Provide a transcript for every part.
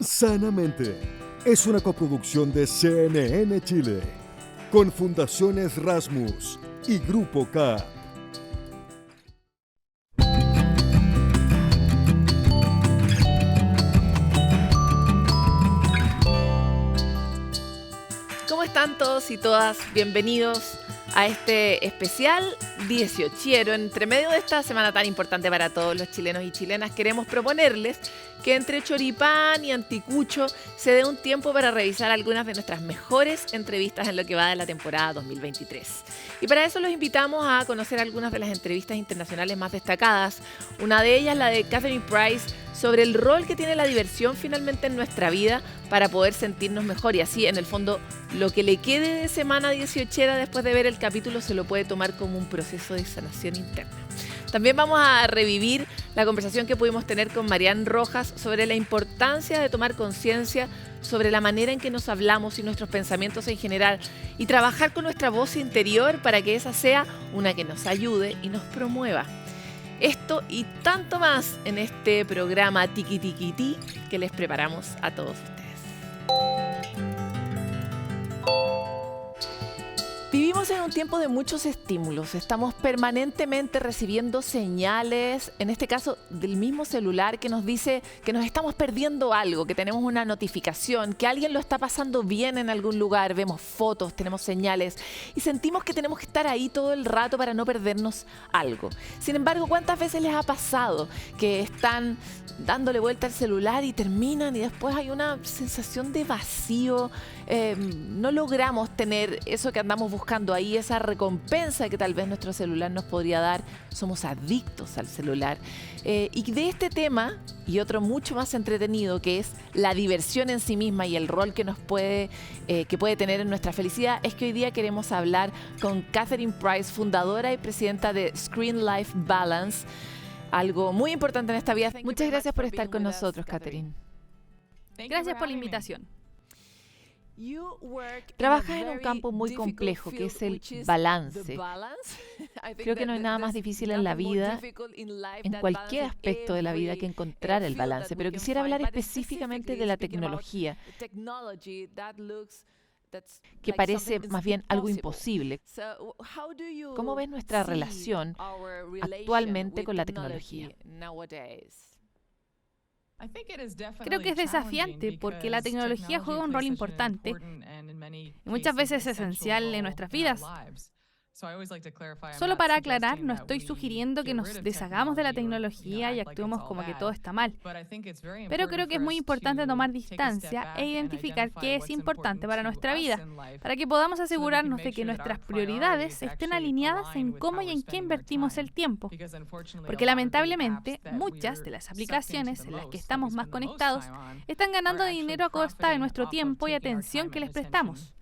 Sanamente es una coproducción de CNN Chile con Fundaciones Rasmus y Grupo K. ¿Cómo están todos y todas? Bienvenidos a este especial 18ero. Entre medio de esta semana tan importante para todos los chilenos y chilenas, queremos proponerles que entre choripán y anticucho se dé un tiempo para revisar algunas de nuestras mejores entrevistas en lo que va de la temporada 2023. Y para eso los invitamos a conocer algunas de las entrevistas internacionales más destacadas. Una de ellas, la de Catherine Price, sobre el rol que tiene la diversión finalmente en nuestra vida para poder sentirnos mejor. Y así, en el fondo, lo que le quede de semana 18era después de ver el capítulo se lo puede tomar como un proceso de sanación interna. También vamos a revivir la conversación que pudimos tener con Marian Rojas sobre la importancia de tomar conciencia sobre la manera en que nos hablamos y nuestros pensamientos en general y trabajar con nuestra voz interior para que esa sea una que nos ayude y nos promueva. Esto y tanto más en este programa Tiki Tiki Ti que les preparamos a todos ustedes. Vivimos en un tiempo de muchos estímulos, estamos permanentemente recibiendo señales, en este caso del mismo celular, que nos dice que nos estamos perdiendo algo, que tenemos una notificación, que alguien lo está pasando bien en algún lugar, vemos fotos, tenemos señales y sentimos que tenemos que estar ahí todo el rato para no perdernos algo. Sin embargo, ¿cuántas veces les ha pasado que están dándole vuelta al celular y terminan y después hay una sensación de vacío? No logramos tener eso que andamos buscando ahí, esa recompensa que tal vez nuestro celular nos podría dar. Somos adictos al celular. Y de este tema y otro mucho más entretenido, que es la diversión en sí misma y el rol que que puede tener en nuestra felicidad, es que hoy día queremos hablar con Catherine Price, fundadora y presidenta de Screen Life Balance, algo muy importante en esta vida. Muchas gracias por estar con nosotros, Catherine. Gracias por la invitación. Trabajas en un campo muy complejo, que es el balance. Creo que no hay nada más difícil en la vida, en cualquier aspecto de la vida, que encontrar el balance. Pero quisiera hablar específicamente de la tecnología, que parece más bien algo imposible. ¿Cómo ves nuestra relación actualmente con la tecnología? Creo que es desafiante porque la tecnología juega un rol importante y muchas veces esencial en nuestras vidas. Solo para aclarar, no estoy sugiriendo que nos deshagamos de la tecnología y actuemos como que todo está mal. Pero creo que es muy importante tomar distancia e identificar qué es importante para nuestra vida, para que podamos asegurarnos de que nuestras prioridades estén alineadas en cómo y en qué invertimos el tiempo. Porque lamentablemente, muchas de las aplicaciones en las que estamos más conectados están ganando dinero a costa de nuestro tiempo y atención que les prestamos.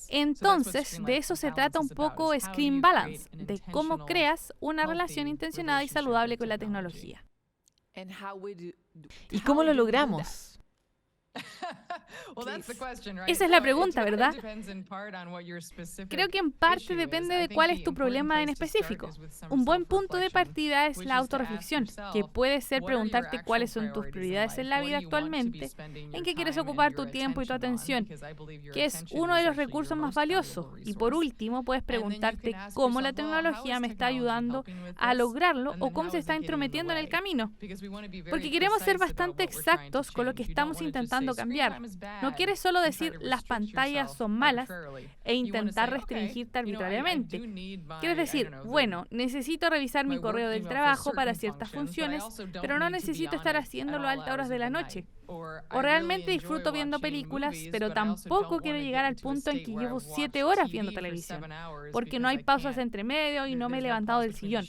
Entonces, de eso se trata un poco Screen Balance, de cómo creas una relación intencionada y saludable con la tecnología. ¿Y cómo lo logramos? Esa es la pregunta, ¿verdad? Creo que en parte depende de cuál es tu problema en específico. Un buen punto de partida es la autorreflexión, que puede ser preguntarte cuáles son tus prioridades en la vida actualmente, en qué quieres ocupar tu tiempo y tu atención, que es uno de los recursos más valiosos. Y por último, puedes preguntarte cómo la tecnología me está ayudando a lograrlo o cómo se está intrometiendo en el camino. Porque queremos ser bastante exactos con lo que estamos intentando cambiar. No quieres solo decir las pantallas son malas e intentar restringirte arbitrariamente. Quieres decir, bueno, necesito revisar mi correo del trabajo para ciertas funciones, pero no necesito estar haciéndolo a altas horas de la noche. O realmente disfruto viendo películas, pero tampoco quiero llegar al punto en que llevo 7 horas viendo televisión, porque no hay pausas entre medio y no me he levantado del sillón.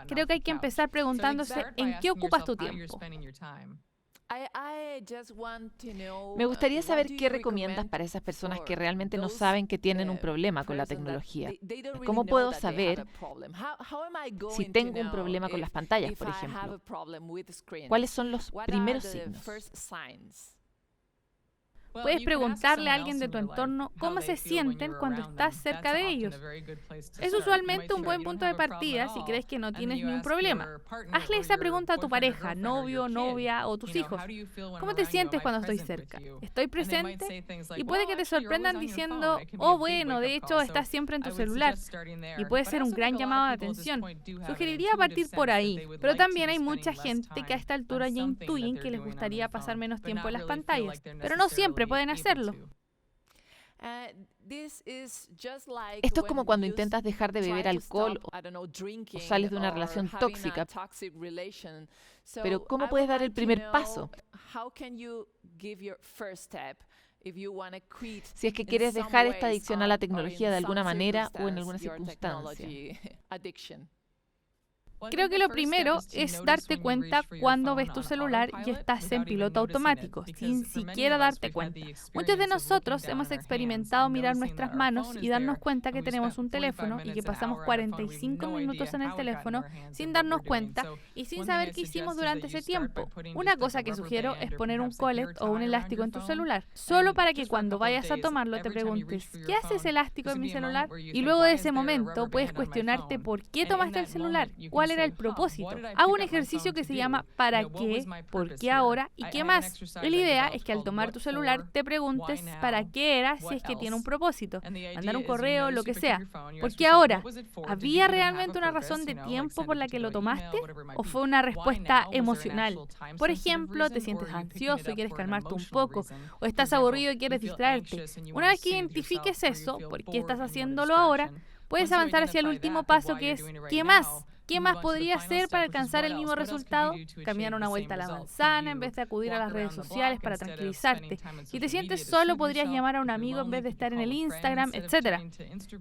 Creo que hay que empezar preguntándose en qué ocupas tu tiempo. Me gustaría saber qué recomiendas para esas personas que realmente no saben que tienen un problema con la tecnología. ¿Cómo puedo saber si tengo un problema con las pantallas, por ejemplo? ¿Cuáles son los primeros signos? Puedes preguntarle a alguien de tu entorno cómo se sienten cuando estás cerca de ellos. Es usualmente un buen punto de partida si crees que no tienes ni un problema. Hazle esa pregunta a tu pareja, novio, novia o tus hijos. ¿Cómo te sientes cuando estoy cerca? ¿Estoy presente? Y puede que te sorprendan diciendo, oh bueno, de hecho estás siempre en tu celular. Y puede ser un gran llamado de atención. Sugeriría partir por ahí, pero también hay mucha gente que a esta altura ya intuyen que les gustaría pasar menos tiempo en las pantallas, pero no siempre pueden hacerlo. Esto es como cuando intentas dejar de beber alcohol o sales de una relación tóxica. Pero ¿cómo puedes dar el primer paso? Si es que quieres dejar esta adicción a la tecnología de alguna manera o en alguna circunstancia. Creo que lo primero es darte cuenta cuando ves tu celular y estás en piloto automático, sin siquiera darte cuenta. Muchos de nosotros hemos experimentado mirar nuestras manos y darnos cuenta que tenemos un teléfono y que pasamos 45 minutos en el teléfono sin darnos cuenta y sin saber qué hicimos durante ese tiempo. Una cosa que sugiero es poner un collet o un elástico en tu celular, solo para que cuando vayas a tomarlo te preguntes, ¿qué hace ese elástico en mi celular? Y luego de ese momento puedes cuestionarte por qué tomaste el celular, cuál era el propósito. Hago un ejercicio que se llama ¿para qué? ¿Por qué ahora? ¿Y qué más? Y la idea es que al tomar tu celular te preguntes ¿para qué era? Si es que tiene un propósito. Mandar un correo, lo que sea. ¿Por qué ahora? ¿Había realmente una razón de tiempo por la que lo tomaste? ¿O fue una respuesta emocional? Por ejemplo, te sientes ansioso y quieres calmarte un poco. O estás aburrido y quieres distraerte. Una vez que identifiques eso, ¿por qué estás haciéndolo ahora? Puedes avanzar hacia el último paso que es ¿qué más? ¿Qué más podría hacer para alcanzar el mismo resultado? Caminar una vuelta a la manzana en vez de acudir a las redes sociales para tranquilizarte. Si te sientes solo, podrías llamar a un amigo en vez de estar en el Instagram, etc.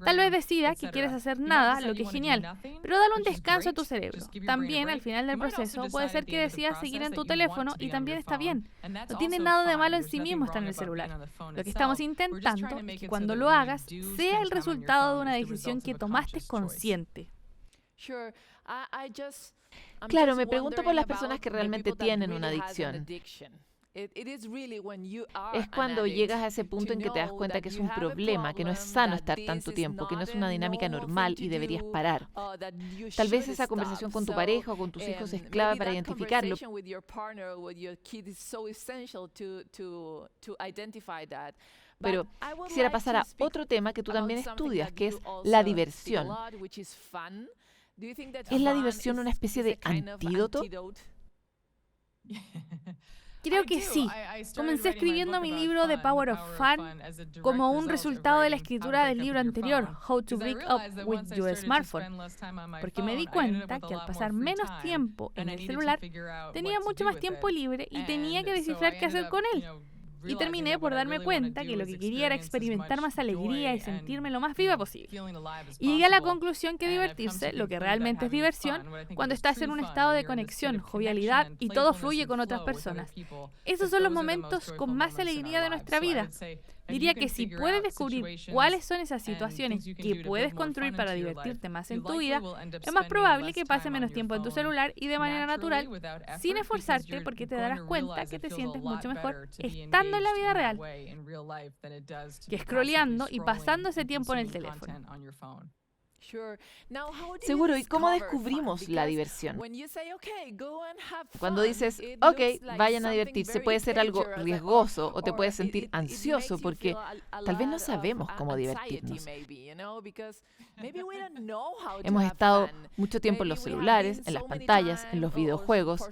Tal vez decidas que quieres hacer nada, lo que es genial, pero dale un descanso a tu cerebro. También, al final del proceso, puede ser que decidas seguir en tu teléfono y también está bien. No tiene nada de malo en sí mismo estar en el celular. Lo que estamos intentando es que cuando lo hagas, sea el resultado de una decisión que tomaste consciente. Claro, me pregunto por las personas que realmente tienen una adicción. Es cuando llegas a ese punto en que te das cuenta que es un problema, que no es sano estar tanto tiempo, que no es una dinámica normal y deberías parar. Tal vez esa conversación con tu pareja o con tus hijos es clave para identificarlo. Pero quisiera pasar a otro tema que tú también estudias, que es la diversión. ¿Es la diversión una especie de antídoto? Creo que sí. Comencé escribiendo mi libro The Power of Fun como un resultado de la escritura del libro anterior, How to Break Up with Your Smartphone, porque me di cuenta que al pasar menos tiempo en el celular, tenía mucho más tiempo libre y tenía que descifrar qué hacer con él. Y terminé por darme cuenta que lo que quería era experimentar más alegría y sentirme lo más viva posible. Y llegué a la conclusión que divertirse, lo que realmente es diversión, cuando estás en un estado de conexión, jovialidad y todo fluye con otras personas. Esos son los momentos con más alegría de nuestra vida. Diría que si puedes descubrir cuáles son esas situaciones que puedes construir para divertirte más en tu vida, es más probable que pases menos tiempo en tu celular y de manera natural, sin esforzarte, porque te darás cuenta que te sientes mucho mejor estando en la vida real que scrolleando y pasando ese tiempo en el teléfono. Seguro, ¿y cómo descubrimos la diversión? Cuando dices, ok, vayan a divertirse, puede ser algo riesgoso o te puedes sentir ansioso porque tal vez no sabemos cómo divertirnos. Hemos estado mucho tiempo en los celulares, en las pantallas, en los videojuegos.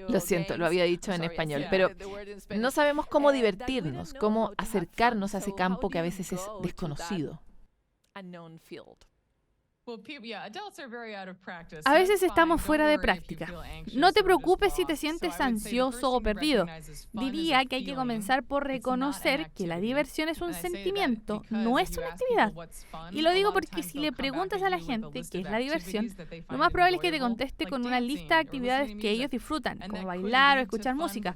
Lo siento, lo había dicho en español, pero no sabemos cómo divertirnos, cómo acercarnos a ese campo que a veces es desconocido. A veces estamos fuera de práctica. No te preocupes si te sientes ansioso o perdido. Diría que hay que comenzar por reconocer que la diversión es un sentimiento, no es una actividad. Y lo digo porque si le preguntas a la gente qué es la diversión, lo más probable es que te conteste con una lista de actividades que ellos disfrutan, como bailar o escuchar música.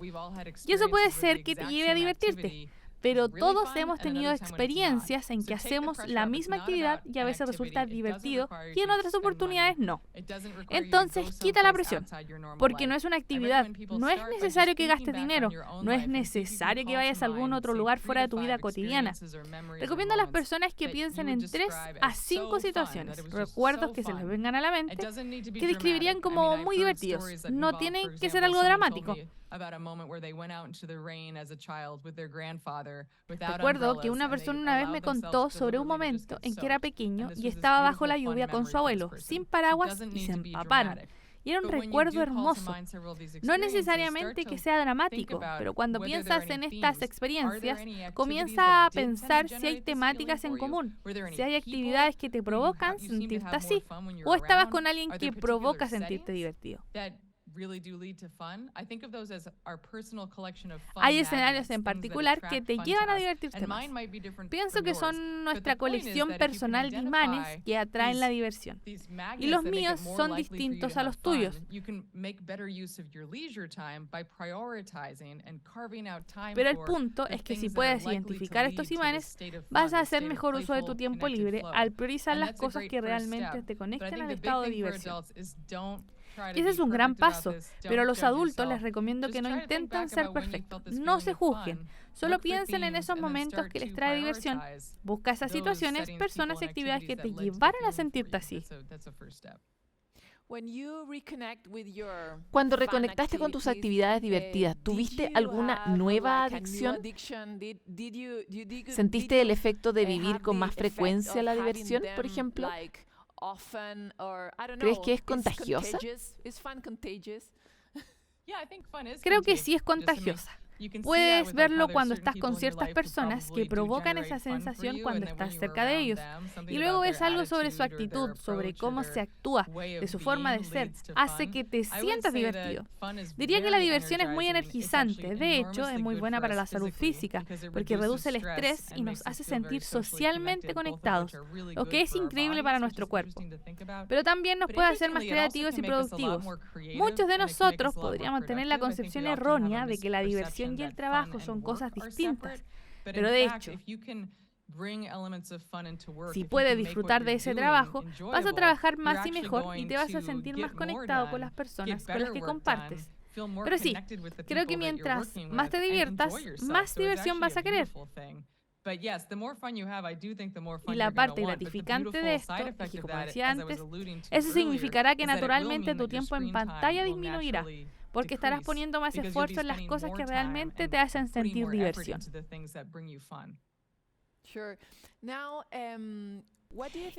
Y eso puede ser que te lleve a divertirte. Pero todos hemos tenido experiencias en que hacemos la misma actividad y a veces resulta divertido y en otras oportunidades no. Entonces, quita la presión, porque no es una actividad, no es necesario que gastes dinero, no es necesario que vayas a algún otro lugar fuera de tu vida cotidiana. Recomiendo a las personas que piensen en 3 a 5 situaciones, recuerdos que se les vengan a la mente, que describirían como muy divertidos. No tienen que ser algo dramático. Recuerdo que una persona una vez me contó sobre un momento en que era pequeño y estaba bajo la lluvia con su abuelo, sin paraguas, y se empaparon. Y era un recuerdo hermoso. No es necesariamente que sea dramático, pero cuando piensas en estas experiencias, comienza a pensar si hay temáticas en común, si hay actividades que te provocan sentirte así, o estabas con alguien que provoca sentirte divertido. Hay escenarios en particular que te llevan a divertirte más. Pienso que son nuestra colección personal de imanes que atraen la diversión. Y los míos son distintos a los tuyos. Pero el punto es que si puedes identificar estos imanes, vas a hacer mejor uso de tu tiempo libre al priorizar las cosas que realmente te conecten al estado de diversión. Y ese es un gran paso, pero a los adultos les recomiendo que no intenten ser perfectos, no se juzguen, solo piensen en esos momentos que les trae diversión, busca esas situaciones, personas y actividades que te llevaron a sentirte así. Cuando reconectaste con tus actividades divertidas, ¿tuviste alguna nueva adicción? ¿Sentiste el efecto de vivir con más frecuencia la diversión, por ejemplo? ¿Crees que es contagiosa? Creo que sí es contagiosa. Puedes verlo cuando estás con ciertas personas que provocan esa sensación cuando estás cerca de ellos. Y luego ves algo sobre su actitud, sobre cómo se actúa, de su forma de ser. Hace que te sientas divertido. Diría que la diversión es muy energizante. De hecho, es muy buena para la salud física, porque reduce el estrés y nos hace sentir socialmente conectados, lo que es increíble para nuestro cuerpo. Pero también nos puede hacer más creativos y productivos. Muchos de nosotros podríamos tener la concepción errónea de que la diversión y el trabajo son cosas distintas, pero de hecho, si puedes disfrutar de ese trabajo, vas a trabajar más y mejor y te vas a sentir más conectado con las personas con las que compartes. Pero sí, creo que mientras más te diviertas, más diversión vas a querer. Y la parte gratificante de esto es que, como decía antes, eso significará que naturalmente tu tiempo en pantalla disminuirá, porque estarás poniendo más esfuerzo en las cosas que realmente te hacen sentir diversión.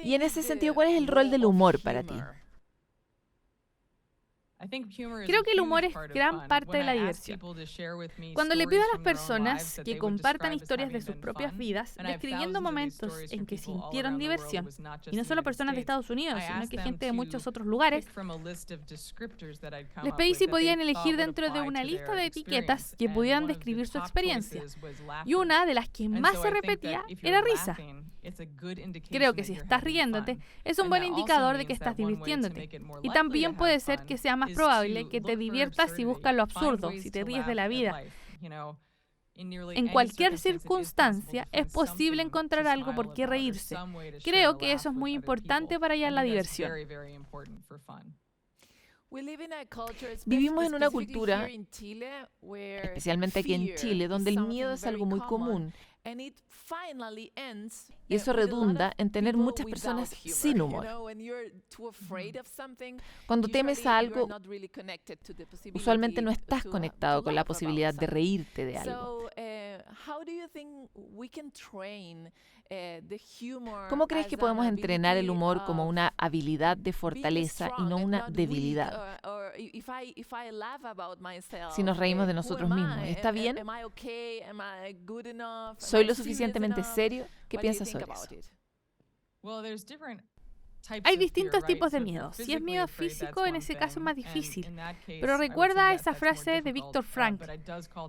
Y en ese sentido, ¿cuál es el rol del humor para ti? Creo que el humor es gran parte de la diversión. Cuando le pido a las personas que compartan historias de sus propias vidas, describiendo momentos en que sintieron diversión, y no solo personas de Estados Unidos, sino que gente de muchos otros lugares, les pedí si podían elegir dentro de una lista de etiquetas que pudieran describir su experiencia. Y una de las que más se repetía era risa. Creo que si estás riéndote, es un buen indicador de que estás divirtiéndote. Y también puede ser que sea más probable que te diviertas si buscas lo absurdo, si te ríes de la vida. En cualquier circunstancia es posible encontrar algo por qué reírse. Creo que eso es muy importante para hallar la diversión. Vivimos en una cultura, especialmente aquí en Chile, donde el miedo es algo muy común. Y eso redunda en tener muchas personas sin humor. Cuando temes a algo, usualmente no estás conectado con la posibilidad de reírte de algo. ¿Cómo crees que podemos entrenar el humor como una habilidad de fortaleza y no una debilidad? Si nos reímos de nosotros mismos, ¿está bien? ¿Soy lo suficientemente serio? ¿Qué piensas sobre eso? Hay distintos tipos de miedo. Si es miedo físico, en ese caso es más difícil. Pero recuerda esa frase de Viktor Frankl,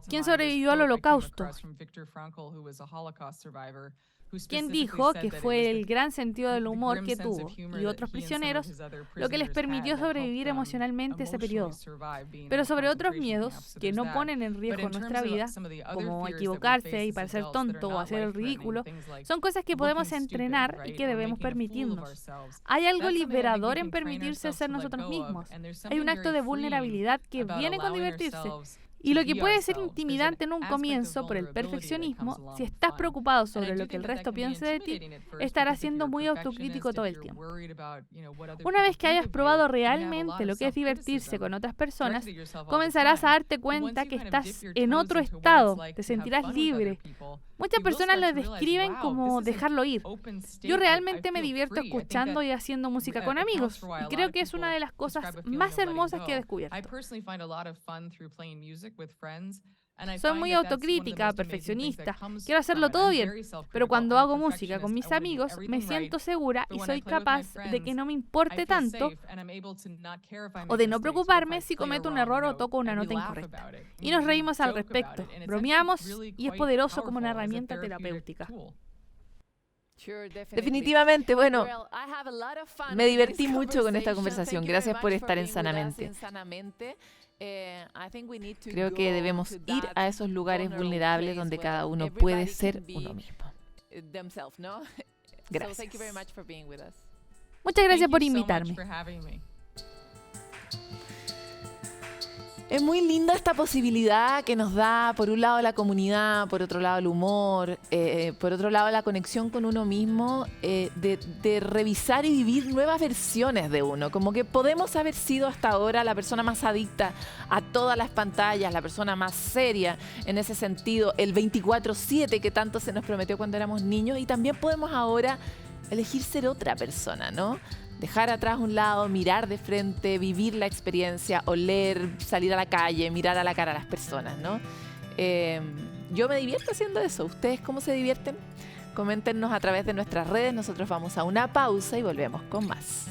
quien sobrevivió al Holocausto. quien dijo que fue el gran sentido del humor que tuvo y otros prisioneros lo que les permitió sobrevivir emocionalmente ese periodo. Pero sobre otros miedos que no ponen en riesgo nuestra vida, como equivocarse y parecer tonto o hacer el ridículo, son cosas que podemos entrenar y que debemos permitirnos. Hay algo liberador en permitirse ser nosotros mismos. Hay un acto de vulnerabilidad que viene con divertirse. Y lo que puede ser intimidante en un comienzo por el perfeccionismo, si estás preocupado sobre lo que el resto piense de ti, estarás siendo muy autocrítico todo el tiempo. Una vez que hayas probado realmente lo que es divertirse con otras personas, comenzarás a darte cuenta que estás en otro estado, te sentirás libre. Muchas personas lo describen como dejarlo ir. Yo realmente me divierto escuchando y haciendo música con amigos, y creo que es una de las cosas más hermosas que he descubierto. Soy muy autocrítica, perfeccionista, quiero hacerlo todo bien, pero cuando hago música con mis amigos me siento segura y soy capaz de que no me importe tanto o de no preocuparme si cometo un error o toco una nota incorrecta. Y nos reímos al respecto, bromeamos y es poderoso como una herramienta terapéutica. Definitivamente, bueno, me divertí mucho con esta conversación. Gracias por estar en Sanamente. Creo que debemos ir a esos lugares vulnerables donde cada uno puede ser uno mismo. Gracias. Muchas gracias por invitarme. Es muy linda esta posibilidad que nos da, por un lado, la comunidad, por otro lado, el humor, por otro lado, la conexión con uno mismo, de revisar y vivir nuevas versiones de uno. Como que podemos haber sido hasta ahora la persona más adicta a todas las pantallas, la persona más seria en ese sentido, el 24/7 que tanto se nos prometió cuando éramos niños, y también podemos ahora elegir ser otra persona, ¿no? Dejar atrás un lado, mirar de frente, vivir la experiencia, oler, salir a la calle, mirar a la cara a las personas, ¿no? Yo me divierto haciendo eso. ¿Ustedes cómo se divierten? Coméntenos a través de nuestras redes. Nosotros vamos a una pausa y volvemos con más.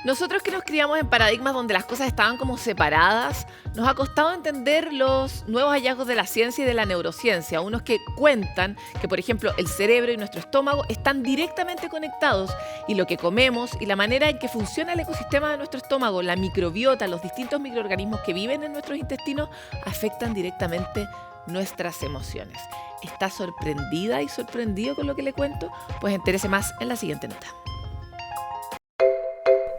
Nosotros que nos criamos en paradigmas donde las cosas estaban como separadas, nos ha costado entender los nuevos hallazgos de la ciencia y de la neurociencia, unos que cuentan que, por ejemplo, el cerebro y nuestro estómago están directamente conectados, y lo que comemos y la manera en que funciona el ecosistema de nuestro estómago, la microbiota, los distintos microorganismos que viven en nuestros intestinos, afectan directamente nuestras emociones. ¿Está sorprendida y sorprendido con lo que le cuento? Pues entérese más en la siguiente nota.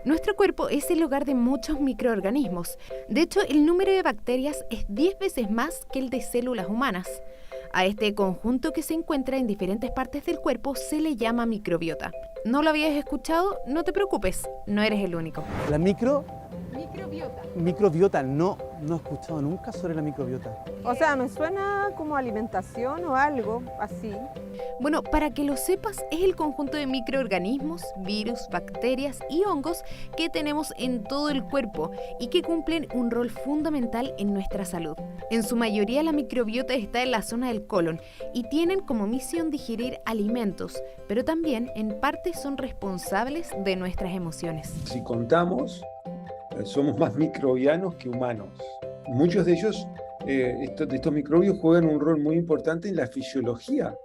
Nuestro cuerpo es el hogar de muchos microorganismos. De hecho, el número de bacterias es 10 veces más que el de células humanas. A este conjunto que se encuentra en diferentes partes del cuerpo se le llama microbiota. ¿No lo habías escuchado? No te preocupes, no eres el único. La microbiota, no he escuchado nunca sobre la microbiota. O sea, me suena como alimentación o algo así. Bueno, para que lo sepas, es el conjunto de microorganismos, virus, bacterias y hongos que tenemos en todo el cuerpo y que cumplen un rol fundamental en nuestra salud. En su mayoría, la microbiota está en la zona del colon y tienen como misión digerir alimentos, pero también en parte son responsables de nuestras emociones. Si contamos, somos más microbianos que humanos. Muchos de ellos, estos microbios, juegan un rol muy importante en la fisiología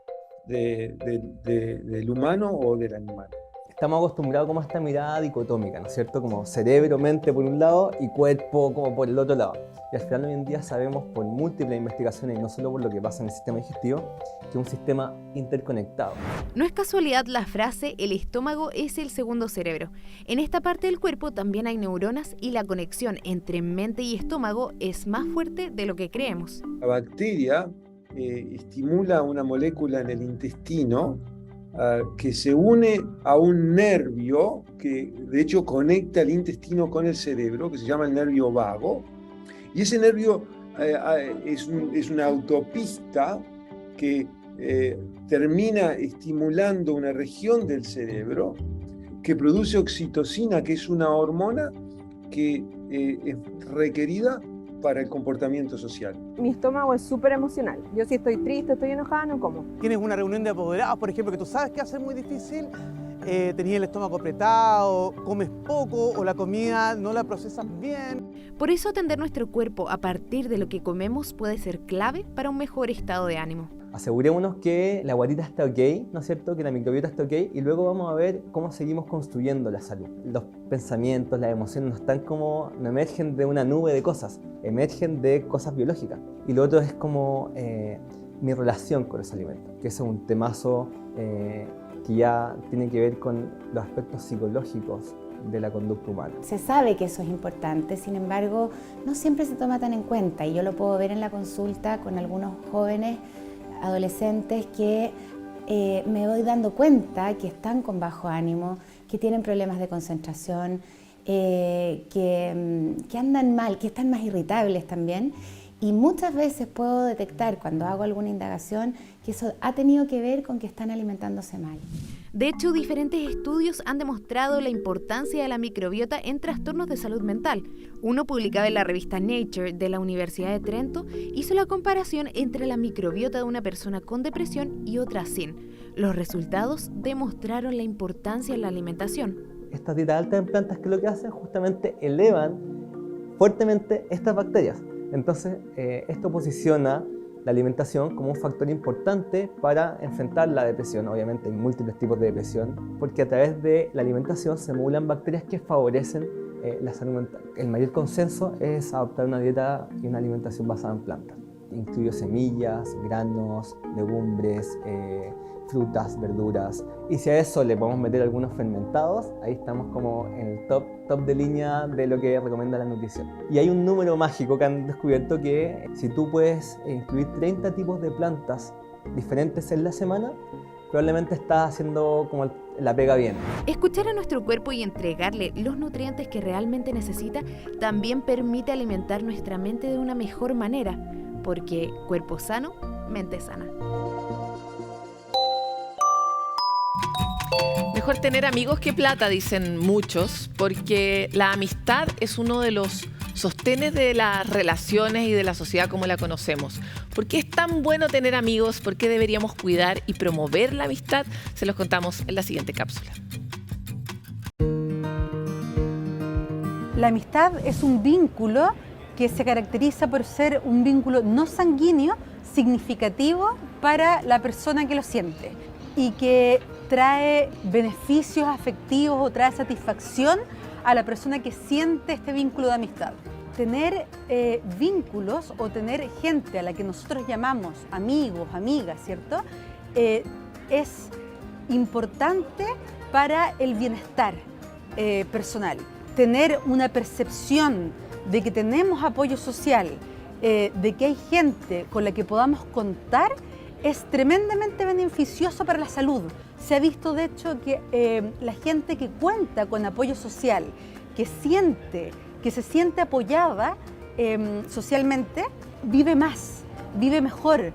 del humano o del animal. Estamos acostumbrados como a esta mirada dicotómica, ¿no es cierto? Como cerebro, mente por un lado y cuerpo como por el otro lado. Y al final hoy en día sabemos por múltiples investigaciones, y no solo por lo que pasa en el sistema digestivo, que es un sistema interconectado. No es casualidad la frase «el estómago es el segundo cerebro». En esta parte del cuerpo también hay neuronas y la conexión entre mente y estómago es más fuerte de lo que creemos. La bacteria estimula una molécula en el intestino que se une a un nervio que de hecho conecta el intestino con el cerebro, que se llama el nervio vago. Y ese nervio es una autopista que termina estimulando una región del cerebro que produce oxitocina, que es una hormona que es requerida para el comportamiento social. Mi estómago es súper emocional. Yo si estoy triste, estoy enojada, no como. Tienes una reunión de apoderados, por ejemplo, que tú sabes que va a ser muy difícil, tenías el estómago apretado, comes poco o la comida no la procesas bien. Por eso atender nuestro cuerpo a partir de lo que comemos puede ser clave para un mejor estado de ánimo. Asegurémonos que la guatita está ok, ¿no es cierto? Que la microbiota está ok, y luego vamos a ver cómo seguimos construyendo la salud. Los pensamientos, las emociones no emergen de una nube de cosas, emergen de cosas biológicas. Y lo otro es como mi relación con los alimentos, que es un temazo que ya tiene que ver con los aspectos psicológicos de la conducta humana. Se sabe que eso es importante, sin embargo, no siempre se toma tan en cuenta, y yo lo puedo ver en la consulta con algunos jóvenes adolescentes que me voy dando cuenta que están con bajo ánimo, que tienen problemas de concentración, que andan mal, que están más irritables también. Y muchas veces puedo detectar cuando hago alguna indagación que eso ha tenido que ver con que están alimentándose mal. De hecho, diferentes estudios han demostrado la importancia de la microbiota en trastornos de salud mental. Uno publicado en la revista Nature de la Universidad de Trento hizo la comparación entre la microbiota de una persona con depresión y otra sin. Los resultados demostraron la importancia en la alimentación. Estas dietas altas en plantas, que lo que hacen justamente elevan fuertemente estas bacterias. Entonces, esto posiciona la alimentación como un factor importante para enfrentar la depresión. Obviamente hay múltiples tipos de depresión, porque a través de la alimentación se emulan bacterias que favorecen la salud mental. El mayor consenso es adoptar una dieta y una alimentación basada en plantas. Incluye semillas, granos, legumbres, frutas, verduras. Y si a eso le podemos meter algunos fermentados, ahí estamos como en el top de línea de lo que recomienda la nutrición. Y hay un número mágico que han descubierto que si tú puedes incluir 30 tipos de plantas diferentes en la semana, probablemente estás haciendo como la pega bien. Escuchar a nuestro cuerpo y entregarle los nutrientes que realmente necesita también permite alimentar nuestra mente de una mejor manera, porque cuerpo sano, mente sana. Mejor tener amigos que plata, dicen muchos, porque la amistad es uno de los sostenes de las relaciones y de la sociedad como la conocemos. ¿Por qué es tan bueno tener amigos? ¿Por qué deberíamos cuidar y promover la amistad? Se los contamos en la siguiente cápsula. La amistad es un vínculo que se caracteriza por ser un vínculo no sanguíneo, significativo para la persona que lo siente y que trae beneficios afectivos o trae satisfacción a la persona que siente este vínculo de amistad. Tener vínculos o tener gente a la que nosotros llamamos amigos, amigas, ¿cierto? Es importante para el bienestar personal. Tener una percepción de que tenemos apoyo social, de que hay gente con la que podamos contar, es tremendamente beneficioso para la salud. Se ha visto, de hecho, que la gente que cuenta con apoyo social, que se siente apoyada socialmente, vive más, vive mejor,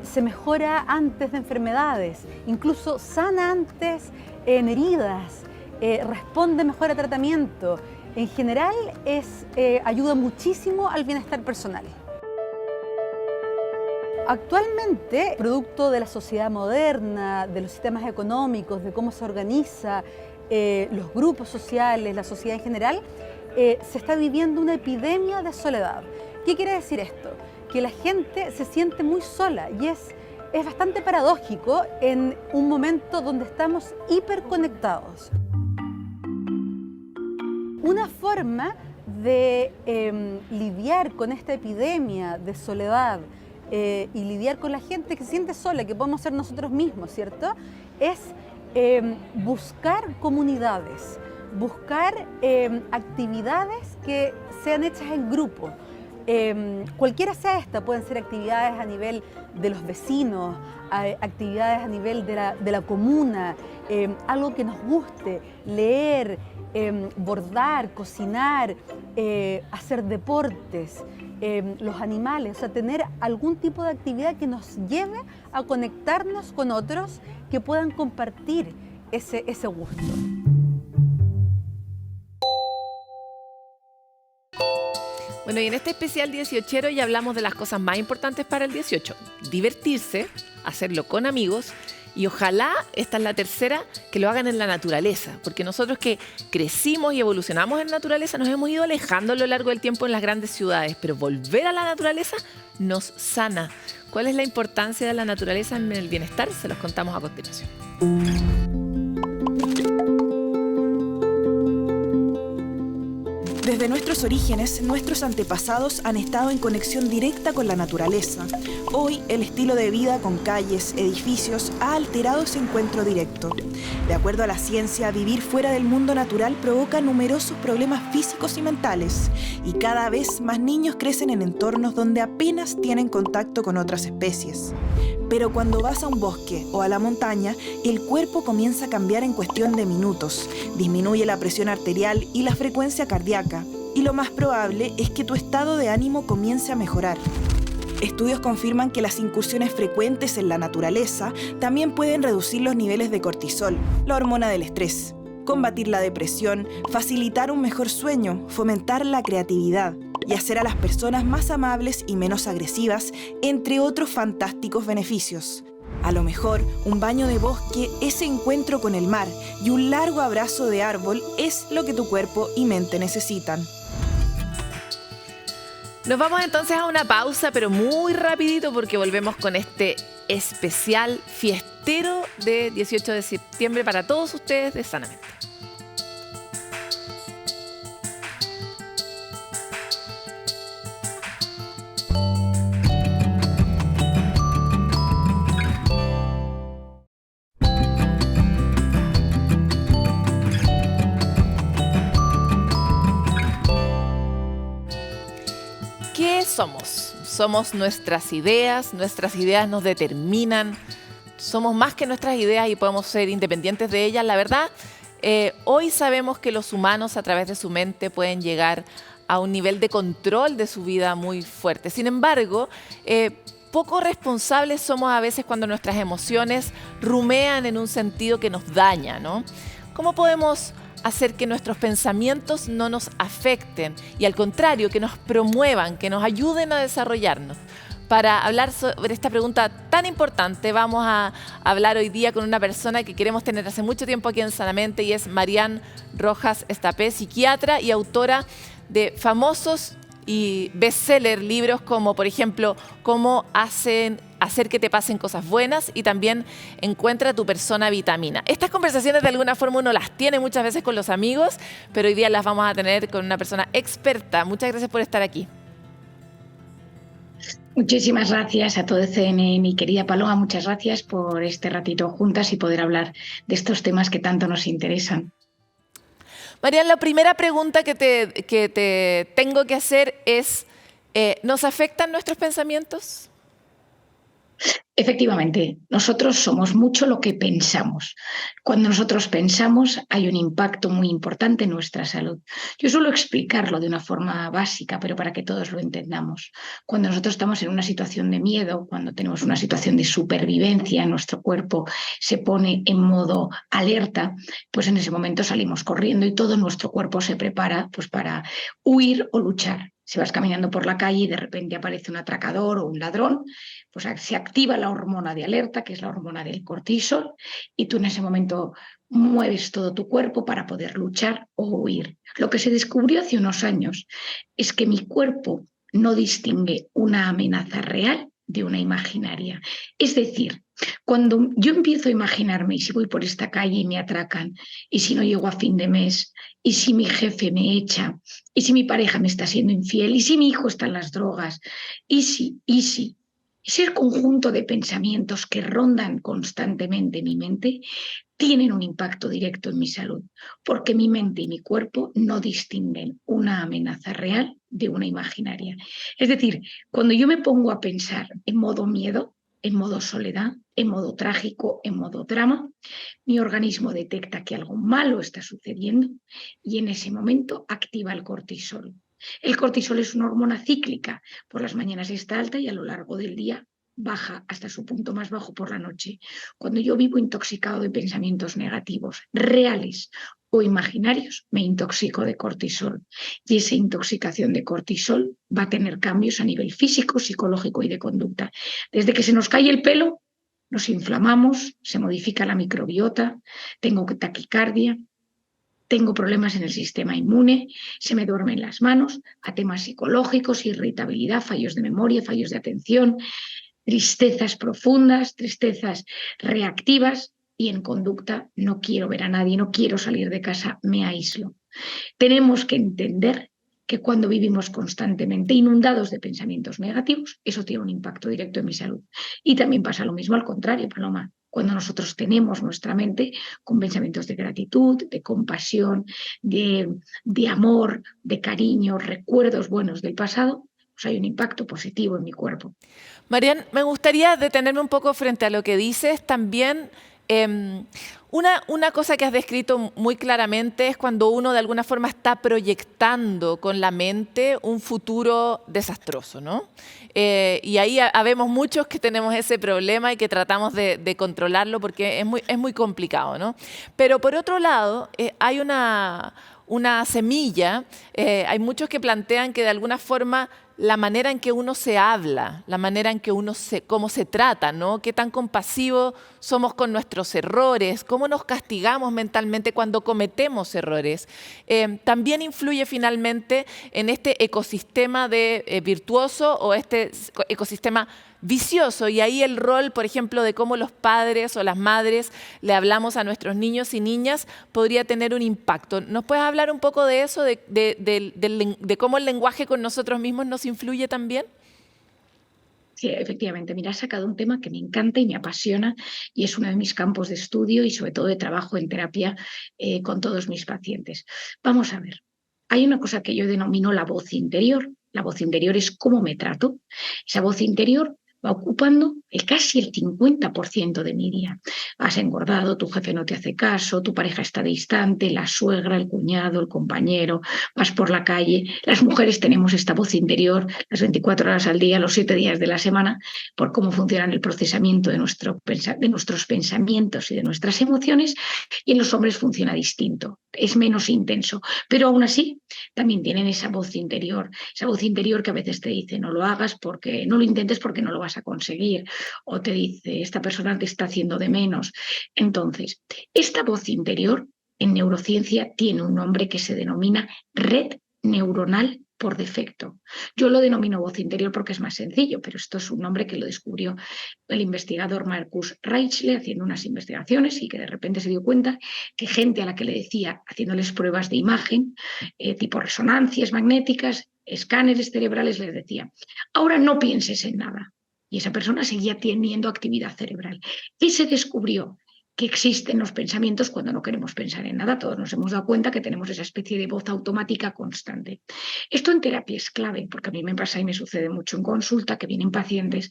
se mejora antes de enfermedades, incluso sana antes en heridas, responde mejor a tratamiento. En general, ayuda muchísimo al bienestar personal. Actualmente, producto de la sociedad moderna, de los sistemas económicos, de cómo se organiza los grupos sociales, la sociedad en general, se está viviendo una epidemia de soledad. ¿Qué quiere decir esto? Que la gente se siente muy sola y es bastante paradójico en un momento donde estamos hiperconectados. Una forma de lidiar con esta epidemia de soledad y lidiar con la gente que se siente sola, que podemos ser nosotros mismos, ¿cierto? Es buscar comunidades, buscar actividades que sean hechas en grupo. Cualquiera sea esta, pueden ser actividades a nivel de los vecinos, actividades a nivel de la comuna, algo que nos guste, leer, bordar, cocinar, hacer deportes, los animales, o sea, tener algún tipo de actividad que nos lleve a conectarnos con otros que puedan compartir ese gusto. Bueno, y en este especial 18 ya hablamos de las cosas más importantes para el 18. Divertirse, hacerlo con amigos y ojalá, esta es la tercera, que lo hagan en la naturaleza. Porque nosotros que crecimos y evolucionamos en naturaleza nos hemos ido alejando a lo largo del tiempo en las grandes ciudades. Pero volver a la naturaleza nos sana. ¿Cuál es la importancia de la naturaleza en el bienestar? Se los contamos a continuación. Desde nuestros orígenes, nuestros antepasados han estado en conexión directa con la naturaleza. Hoy, el estilo de vida con calles, edificios, ha alterado ese encuentro directo. De acuerdo a la ciencia, vivir fuera del mundo natural provoca numerosos problemas físicos y mentales, y cada vez más niños crecen en entornos donde apenas tienen contacto con otras especies. Pero cuando vas a un bosque o a la montaña, el cuerpo comienza a cambiar en cuestión de minutos. Disminuye la presión arterial y la frecuencia cardíaca. Y lo más probable es que tu estado de ánimo comience a mejorar. Estudios confirman que las incursiones frecuentes en la naturaleza también pueden reducir los niveles de cortisol, la hormona del estrés, combatir la depresión, facilitar un mejor sueño, fomentar la creatividad y hacer a las personas más amables y menos agresivas, entre otros fantásticos beneficios. A lo mejor, un baño de bosque, ese encuentro con el mar y un largo abrazo de árbol es lo que tu cuerpo y mente necesitan. Nos vamos entonces a una pausa, pero muy rapidito porque volvemos con este especial fiestero de 18 de septiembre para todos ustedes de Sanamente. ¿Qué somos? Somos nuestras ideas nos determinan, somos más que nuestras ideas y podemos ser independientes de ellas. La verdad, hoy sabemos que los humanos a través de su mente pueden llegar a un nivel de control de su vida muy fuerte. Sin embargo, poco responsables somos a veces cuando nuestras emociones rumean en un sentido que nos daña, ¿no? ¿Cómo podemos hacer que nuestros pensamientos no nos afecten y al contrario, que nos promuevan, que nos ayuden a desarrollarnos? Para hablar sobre esta pregunta tan importante, vamos a hablar hoy día con una persona que queremos tener hace mucho tiempo aquí en Sanamente y es Marianne Rojas Estapé, psiquiatra y autora de famosos y bestseller libros como, por ejemplo, Cómo hacer que te pasen cosas buenas y también Encuentra tu persona vitamina. Estas conversaciones de alguna forma uno las tiene muchas veces con los amigos, pero hoy día las vamos a tener con una persona experta. Muchas gracias por estar aquí. Muchísimas gracias a todo el CNE, mi querida Paloma. Muchas gracias por este ratito juntas y poder hablar de estos temas que tanto nos interesan. Marianne, la primera pregunta que te tengo que hacer es, ¿nos afectan nuestros pensamientos? Efectivamente, nosotros somos mucho lo que pensamos. Cuando nosotros pensamos hay un impacto muy importante en nuestra salud. Yo suelo explicarlo de una forma básica, pero para que todos lo entendamos. Cuando nosotros estamos en una situación de miedo, cuando tenemos una situación de supervivencia, nuestro cuerpo se pone en modo alerta, pues en ese momento salimos corriendo y todo nuestro cuerpo se prepara pues, para huir o luchar. Si vas caminando por la calle y de repente aparece un atracador o un ladrón, pues se activa la hormona de alerta, que es la hormona del cortisol, y tú en ese momento mueves todo tu cuerpo para poder luchar o huir. Lo que se descubrió hace unos años es que mi cuerpo no distingue una amenaza real de una imaginaria. Es decir, cuando yo empiezo a imaginarme, y si voy por esta calle y me atracan, y si no llego a fin de mes, y si mi jefe me echa, y si mi pareja me está siendo infiel, y si mi hijo está en las drogas, y si, ese conjunto de pensamientos que rondan constantemente mi mente tienen un impacto directo en mi salud, porque mi mente y mi cuerpo no distinguen una amenaza real de una imaginaria. Es decir, cuando yo me pongo a pensar en modo miedo, en modo soledad, en modo trágico, en modo drama, mi organismo detecta que algo malo está sucediendo y en ese momento activa el cortisol. El cortisol es una hormona cíclica, por las mañanas está alta y a lo largo del día baja hasta su punto más bajo por la noche. Cuando yo vivo intoxicado de pensamientos negativos, reales o imaginarios, me intoxico de cortisol. Y esa intoxicación de cortisol va a tener cambios a nivel físico, psicológico y de conducta. Desde que se nos cae el pelo, nos inflamamos, se modifica la microbiota, tengo taquicardia, tengo problemas en el sistema inmune, se me duermen las manos, a temas psicológicos, irritabilidad, fallos de memoria, fallos de atención, tristezas profundas, tristezas reactivas, y en conducta no quiero ver a nadie, no quiero salir de casa, me aíslo. Tenemos que entender que cuando vivimos constantemente inundados de pensamientos negativos, eso tiene un impacto directo en mi salud. Y también pasa lo mismo al contrario, Paloma. Cuando nosotros tenemos nuestra mente con pensamientos de gratitud, de compasión, de amor, de cariño, recuerdos buenos del pasado, pues hay un impacto positivo en mi cuerpo. Marian, me gustaría detenerme un poco frente a lo que dices también. Una cosa que has descrito muy claramente es cuando uno de alguna forma está proyectando con la mente un futuro desastroso, ¿no? Y ahí habemos muchos que tenemos ese problema y que tratamos de controlarlo porque es muy complicado, ¿no? Pero por otro lado, hay una semilla, hay muchos que plantean que de alguna forma la manera en que uno se habla, la manera en que cómo se trata, ¿no? Qué tan compasivos somos con nuestros errores, cómo nos castigamos mentalmente cuando cometemos errores, también influye finalmente en este ecosistema de virtuoso o este ecosistema vicioso. Y ahí el rol, por ejemplo, de cómo los padres o las madres le hablamos a nuestros niños y niñas podría tener un impacto. ¿Nos puedes hablar un poco de eso, de cómo el lenguaje con nosotros mismos nos influye también? Sí, efectivamente. Mira, has sacado un tema que me encanta y me apasiona y es uno de mis campos de estudio y sobre todo de trabajo en terapia con todos mis pacientes. Vamos a ver. Hay una cosa que yo denomino la voz interior. La voz interior es cómo me trato. Esa voz interior va ocupando casi el 50% de mi día. Has engordado, tu jefe no te hace caso, tu pareja está distante, la suegra, el cuñado, el compañero, vas por la calle. Las mujeres tenemos esta voz interior las 24 horas al día, los 7 días de la semana, por cómo funciona el procesamiento de nuestros pensamientos y de nuestras emociones, y en los hombres funciona distinto, es menos intenso, pero aún así también tienen esa voz interior que a veces te dice no lo hagas porque no lo intentes porque no lo vas a conseguir, o te dice esta persona te está haciendo de menos. Entonces, esta voz interior en neurociencia tiene un nombre que se denomina red neuronal por defecto. Yo lo denomino voz interior porque es más sencillo, pero esto es un nombre que lo descubrió el investigador Marcus Reichle haciendo unas investigaciones y que de repente se dio cuenta que gente a la que le decía, haciéndoles pruebas de imagen, tipo resonancias magnéticas, escáneres cerebrales, les decía, ahora no pienses en nada. Y esa persona seguía teniendo actividad cerebral. ¿Qué se descubrió? Que existen los pensamientos cuando no queremos pensar en nada. Todos nos hemos dado cuenta que tenemos esa especie de voz automática constante. Esto en terapia es clave, porque a mí me pasa y me sucede mucho en consulta, que vienen pacientes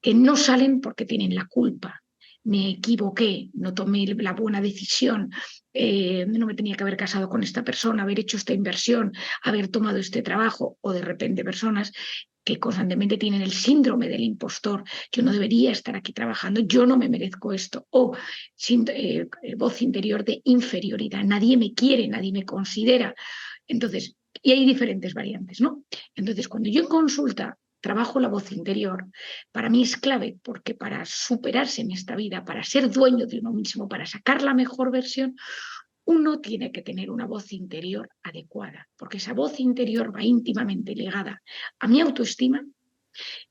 que no salen porque tienen la culpa. Me equivoqué, no tomé la buena decisión, no me tenía que haber casado con esta persona, haber hecho esta inversión, haber tomado este trabajo, o de repente personas que constantemente tienen el síndrome del impostor, yo no debería estar aquí trabajando, yo no me merezco esto, o voz interior de inferioridad, nadie me quiere, nadie me considera. Entonces, y hay diferentes variantes, ¿no? Entonces, cuando yo en consulta trabajo la voz interior, para mí es clave, porque para superarse en esta vida, para ser dueño de uno mismo, para sacar la mejor versión, uno tiene que tener una voz interior adecuada, porque esa voz interior va íntimamente ligada a mi autoestima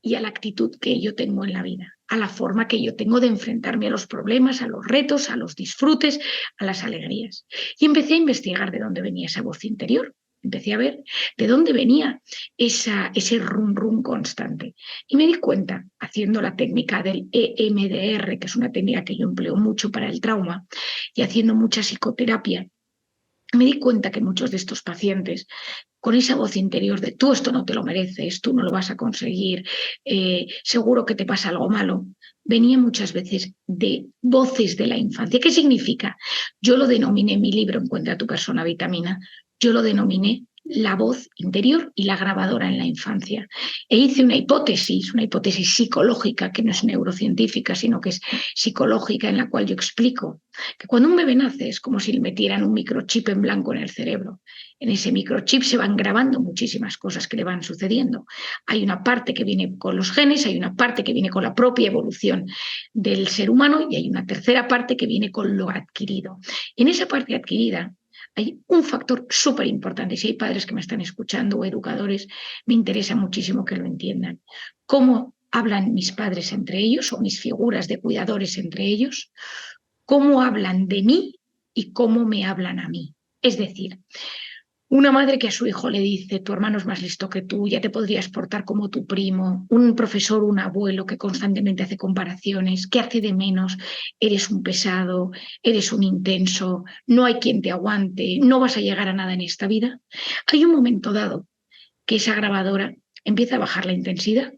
y a la actitud que yo tengo en la vida, a la forma que yo tengo de enfrentarme a los problemas, a los retos, a los disfrutes, a las alegrías. Y empecé a investigar de dónde venía esa voz interior. Empecé a ver de dónde venía ese rum rum constante. Y me di cuenta, haciendo la técnica del EMDR, que es una técnica que yo empleo mucho para el trauma, y haciendo mucha psicoterapia, me di cuenta que muchos de estos pacientes, con esa voz interior de tú esto no te lo mereces, tú no lo vas a conseguir, seguro que te pasa algo malo, venía muchas veces de voces de la infancia. ¿Qué significa? Yo lo denominé en mi libro Encuentra tu persona vitamina, yo lo denominé la voz interior y la grabadora en la infancia. E hice una hipótesis psicológica, que no es neurocientífica, sino que es psicológica, en la cual yo explico que cuando un bebé nace es como si le metieran un microchip en blanco en el cerebro. En ese microchip se van grabando muchísimas cosas que le van sucediendo. Hay una parte que viene con los genes, hay una parte que viene con la propia evolución del ser humano y hay una tercera parte que viene con lo adquirido. En esa parte adquirida hay un factor súper importante. Si hay padres que me están escuchando o educadores, me interesa muchísimo que lo entiendan. ¿Cómo hablan mis padres entre ellos o mis figuras de cuidadores entre ellos? ¿Cómo hablan de mí y cómo me hablan a mí? Es decir, una madre que a su hijo le dice: tu hermano es más listo que tú, ya te podrías portar como tu primo. Un profesor, un abuelo que constantemente hace comparaciones, que hace de menos: eres un pesado, eres un intenso, no hay quien te aguante, no vas a llegar a nada en esta vida. Hay un momento dado que esa grabadora empieza a bajar la intensidad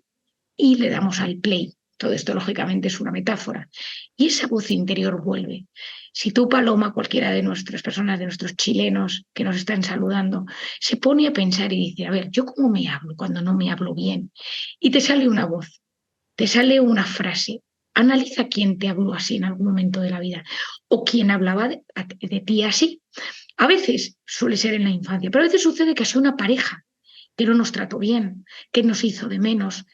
y le damos al play. Todo esto, lógicamente, es una metáfora. Y esa voz interior vuelve. Si tú, Paloma, cualquiera de nuestras personas, de nuestros chilenos que nos están saludando, se pone a pensar y dice: a ver, ¿yo cómo me hablo cuando no me hablo bien? Y te sale una voz, te sale una frase. Analiza quién te habló así en algún momento de la vida o quién hablaba de ti así. A veces suele ser en la infancia, pero a veces sucede que ha sido una pareja que no nos trató bien, que nos hizo de menos,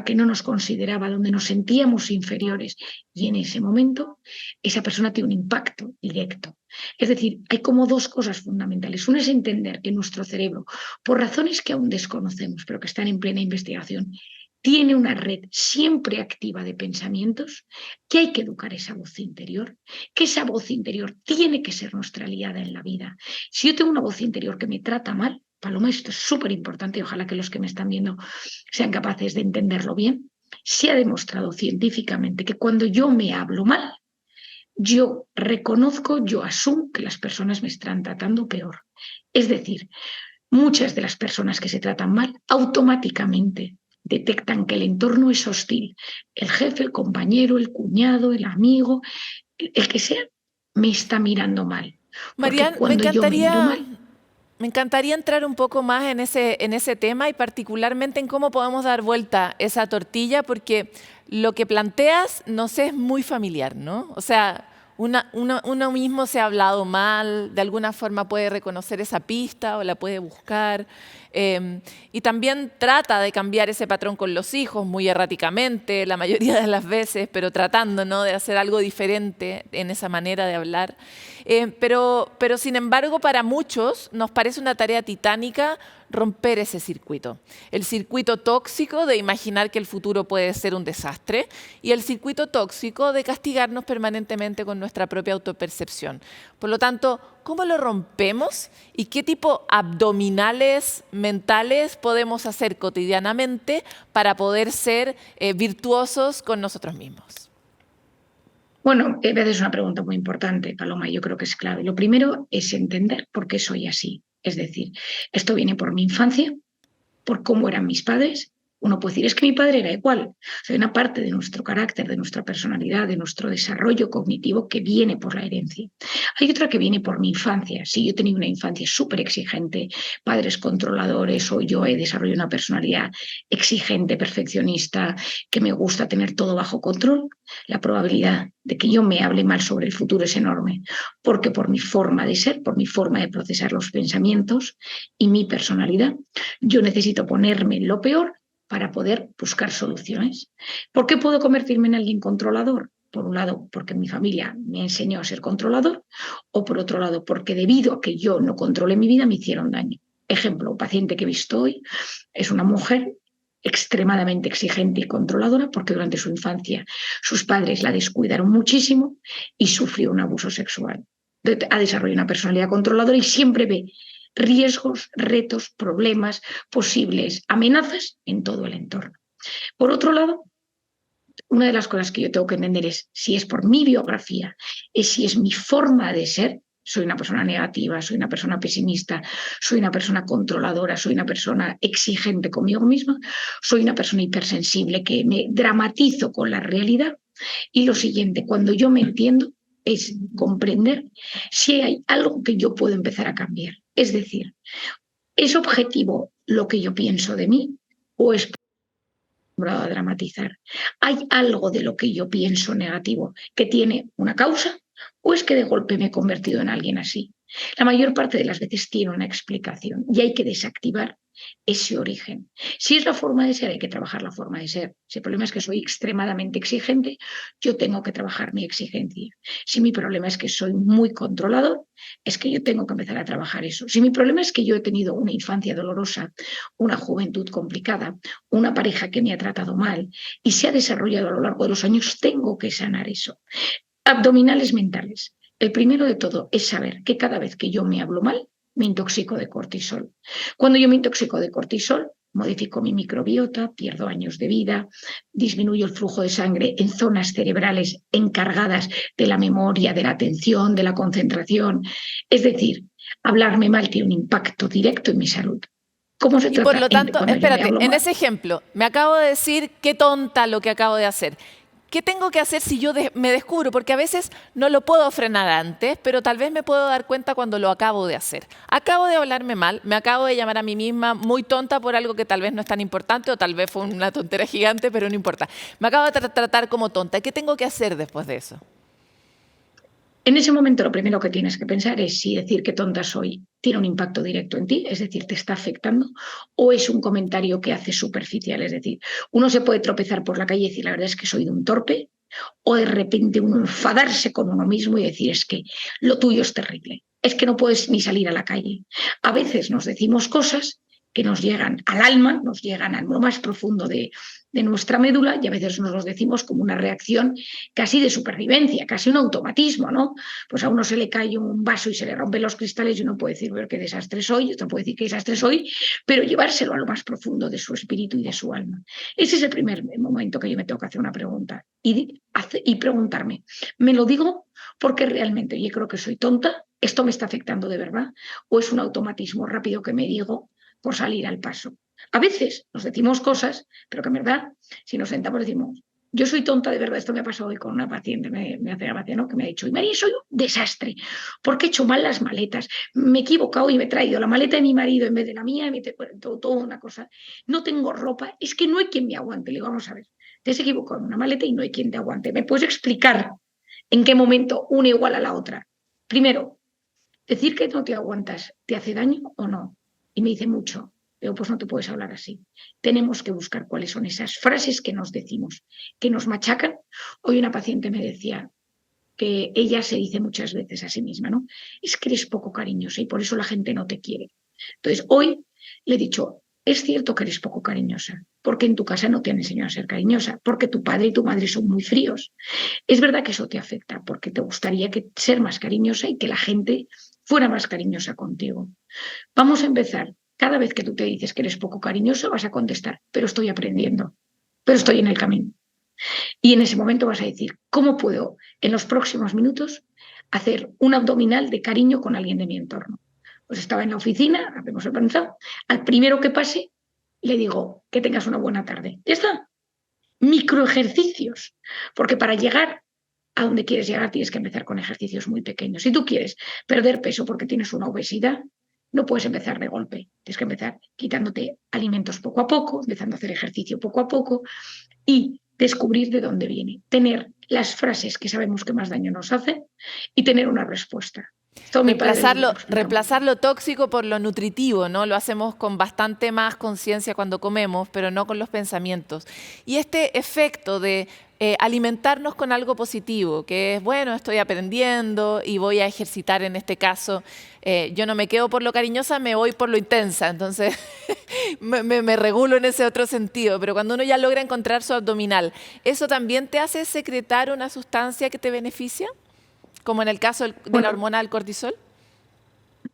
que no nos consideraba, donde nos sentíamos inferiores. Y en ese momento esa persona tiene un impacto directo. Es decir, hay como dos cosas fundamentales. Una es entender que nuestro cerebro, por razones que aún desconocemos, pero que están en plena investigación, tiene una red siempre activa de pensamientos, que hay que educar esa voz interior, que esa voz interior tiene que ser nuestra aliada en la vida. Si yo tengo una voz interior que me trata mal, Paloma, esto es súper importante y ojalá que los que me están viendo sean capaces de entenderlo bien. Se ha demostrado científicamente que cuando yo me hablo mal, yo reconozco, yo asumo que las personas me están tratando peor. Es decir, muchas de las personas que se tratan mal automáticamente detectan que el entorno es hostil. El jefe, el compañero, el cuñado, el amigo, el que sea, me está mirando mal. Marian, me encantaría entrar un poco más en ese tema y particularmente en cómo podemos dar vuelta esa tortilla, porque lo que planteas nos es muy familiar, ¿no? O sea, uno mismo se ha hablado mal, de alguna forma puede reconocer esa pista o la puede buscar. Y también trata de cambiar ese patrón con los hijos muy erráticamente, la mayoría de las veces, pero tratando, ¿no?, de hacer algo diferente en esa manera de hablar. Pero sin embargo, para muchos nos parece una tarea titánica romper ese circuito. El circuito tóxico de imaginar que el futuro puede ser un desastre y el circuito tóxico de castigarnos permanentemente con nuestra propia autopercepción. Por lo tanto, ¿cómo lo rompemos y qué tipo abdominales mentales podemos hacer cotidianamente para poder ser virtuosos con nosotros mismos? Bueno, es una pregunta muy importante, Paloma, y yo creo que es clave. Lo primero es entender por qué soy así. Es decir, esto viene por mi infancia, por cómo eran mis padres. Uno puede decir: es que mi padre era igual. O sea, hay una parte de nuestro carácter, de nuestra personalidad, de nuestro desarrollo cognitivo que viene por la herencia. Hay otra que viene por mi infancia. Si yo he tenido una infancia súper exigente, padres controladores, o yo he desarrollado una personalidad exigente, perfeccionista, que me gusta tener todo bajo control, la probabilidad de que yo me hable mal sobre el futuro es enorme, porque por mi forma de ser, por mi forma de procesar los pensamientos y mi personalidad, yo necesito ponerme en lo peor para poder buscar soluciones. ¿Por qué puedo convertirme en alguien controlador? Por un lado, porque mi familia me enseñó a ser controlador, o por otro lado, porque debido a que yo no controlé mi vida, me hicieron daño. Ejemplo, un paciente que he visto hoy es una mujer extremadamente exigente y controladora porque durante su infancia sus padres la descuidaron muchísimo y sufrió un abuso sexual. Ha desarrollado una personalidad controladora y siempre ve riesgos, retos, problemas, posibles amenazas en todo el entorno. Por otro lado, una de las cosas que yo tengo que entender es si es por mi biografía, si es mi forma de ser. Soy una persona negativa, soy una persona pesimista, soy una persona controladora, soy una persona exigente conmigo misma, soy una persona hipersensible que me dramatizo con la realidad. Y lo siguiente, cuando yo me entiendo, es comprender si hay algo que yo puedo empezar a cambiar. Es decir, ¿Es objetivo lo que yo pienso de mí o es a dramatizar? ¿Hay algo de lo que yo pienso negativo que tiene una causa o es que de golpe me he convertido en alguien así? La mayor parte de las veces tiene una explicación y hay que desactivar ese origen. Si es la forma de ser, hay que trabajar la forma de ser. Si el problema es que soy extremadamente exigente, yo tengo que trabajar mi exigencia. Si mi problema es que soy muy controlador, es que yo tengo que empezar a trabajar eso. Si mi problema es que yo he tenido una infancia dolorosa, una juventud complicada, una pareja que me ha tratado mal y se ha desarrollado a lo largo de los años, tengo que sanar eso. Abdominales mentales. El primero de todo es saber que cada vez que yo me hablo mal, me intoxico de cortisol. Cuando yo me intoxico de cortisol, modifico mi microbiota, pierdo años de vida, disminuyo el flujo de sangre en zonas cerebrales encargadas de la memoria, de la atención, de la concentración. Es decir, hablarme mal tiene un impacto directo en mi salud. ¿Cómo se trata? Y por lo tanto, espérate, en mal, ese ejemplo, me acabo de decir qué tonta lo que acabo de hacer. ¿Qué tengo que hacer si yo me descubro? Porque a veces no lo puedo frenar antes, pero tal vez me puedo dar cuenta cuando lo acabo de hacer. Acabo de hablarme mal, me acabo de llamar a mí misma muy tonta por algo que tal vez no es tan importante o tal vez fue una tontera gigante, pero no importa. Me acabo de tratar como tonta. ¿Qué tengo que hacer después de eso? En ese momento lo primero que tienes que pensar es si decir qué tonta soy tiene un impacto directo en ti, es decir, te está afectando, o es un comentario que hace superficial, es decir, uno se puede tropezar por la calle y decir la verdad es que soy de un torpe, o de repente uno enfadarse con uno mismo y decir es que lo tuyo es terrible, es que no puedes ni salir a la calle. A veces nos decimos cosas que nos llegan al alma, nos llegan a lo más profundo de nuestra médula y a veces nos los decimos como una reacción casi de supervivencia, casi un automatismo, ¿no? Pues a uno se le cae un vaso y se le rompen los cristales y uno puede decir, pero qué desastre soy, y otro puede decir qué desastre soy, pero llevárselo a lo más profundo de su espíritu y de su alma. Ese es el primer momento que yo me tengo que hacer una pregunta y preguntarme, ¿me lo digo porque realmente yo creo que soy tonta? ¿Esto me está afectando de verdad? ¿O es un automatismo rápido que me digo por salir al paso? A veces nos decimos cosas, pero que en verdad, si nos sentamos decimos, yo soy tonta de verdad. Esto me ha pasado hoy con una paciente, me hace gracia, ¿no? Que me ha dicho, y María, soy un desastre, porque he hecho mal las maletas, me he equivocado y me he traído la maleta de mi marido en vez de la mía, y me he todo una cosa, no tengo ropa, es que no hay quien me aguante. Le digo, vamos a ver, te has equivocado en una maleta y no hay quien te aguante. ¿Me puedes explicar en qué momento una igual a la otra? Primero, decir que no te aguantas, ¿te hace daño o no? Y me dice mucho. Pero pues no te puedes hablar así. Tenemos que buscar cuáles son esas frases que nos decimos, que nos machacan. Hoy una paciente me decía que ella se dice muchas veces a sí misma, ¿no? Es que eres poco cariñosa y por eso la gente no te quiere. Entonces, hoy le he dicho, es cierto que eres poco cariñosa, porque en tu casa no te han enseñado a ser cariñosa, porque tu padre y tu madre son muy fríos. Es verdad que eso te afecta, porque te gustaría ser más cariñosa y que la gente fuera más cariñosa contigo. Vamos a empezar. Cada vez que tú te dices que eres poco cariñoso, vas a contestar, pero estoy aprendiendo, pero estoy en el camino. Y en ese momento vas a decir, ¿cómo puedo en los próximos minutos hacer un abdominal de cariño con alguien de mi entorno? Pues estaba en la oficina, habíamos organizado, al primero que pase le digo, que tengas una buena tarde. Ya está. Microejercicios, porque para llegar a donde quieres llegar tienes que empezar con ejercicios muy pequeños. Si tú quieres perder peso porque tienes una obesidad, no puedes empezar de golpe, tienes que empezar quitándote alimentos poco a poco, empezando a hacer ejercicio poco a poco y descubrir de dónde viene, tener las frases que sabemos que más daño nos hacen y tener una respuesta. Reemplazar lo tóxico por lo nutritivo, ¿no? Lo hacemos con bastante más conciencia cuando comemos, pero no con los pensamientos. Y este efecto de alimentarnos con algo positivo, que es, bueno, estoy aprendiendo y voy a ejercitar en este caso. Yo no me quedo por lo cariñosa, me voy por lo intensa. Entonces, me regulo en ese otro sentido. Pero cuando uno ya logra encontrar su abdominal, ¿eso también te hace secretar una sustancia que te beneficia? Como en el caso de la hormona del cortisol.